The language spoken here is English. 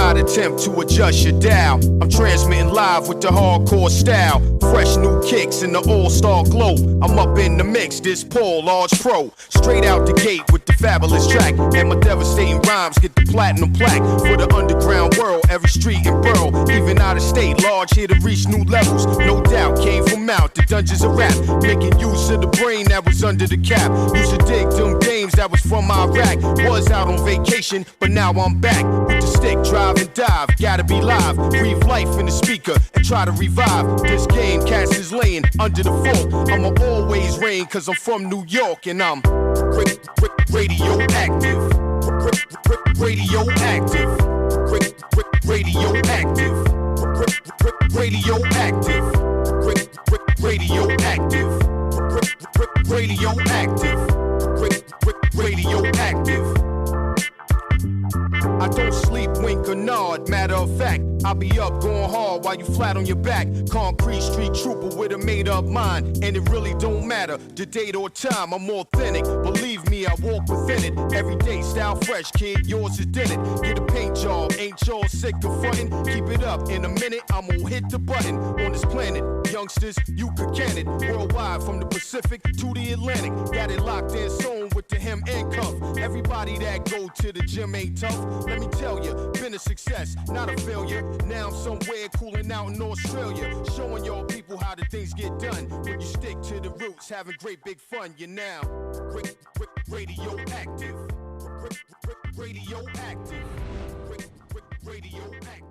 not attempt to adjust your dial. I'm transmitting live with the hardcore style. Fresh new kicks in the all-star glow. I'm up in the mix, this Paul, large pro. Straight out the gate with the fabulous track. And my devastating rhymes get the platinum plaque. For the underground world, every street and borough. Even out of state, large here to reach new levels. No doubt, came from out the dungeons of rap. Making use of the brain that was under the cap. Used to dig them games that was from Iraq. Was out on vacation, but now I'm back. With the stick, drive and dive. Gotta be live, breathe life in the speaker and try to revive this game. Cats is laying under the fort. I'ma always reign cause I'm from New York and I'm radioactive. Radioactive. Radioactive. Radioactive. Radioactive. Radioactive. Radioactive. I don't sleep, wink or nod, matter of fact, I'll be up going hard while you flat on your back. Concrete street trooper with a made up mind, and it really don't matter the date or time. I'm authentic, believe me, I walk within it. Everyday style fresh, kid, yours is did it. Get a paint job, ain't y'all sick of frontin'? Keep it up, in a minute I'm gonna hit the button. On this planet, youngsters, you could can it. Worldwide from the Pacific to the Atlantic. Got it locked in, sewn with the hem and cuff. Everybody that go to the gym ain't tough. Let me tell you, been a success, not a failure. Now I'm somewhere cooling out in Australia, showing y'all people how the things get done. When you stick to the roots, having great big fun, you're now radioactive. Radioactive. Radioactive.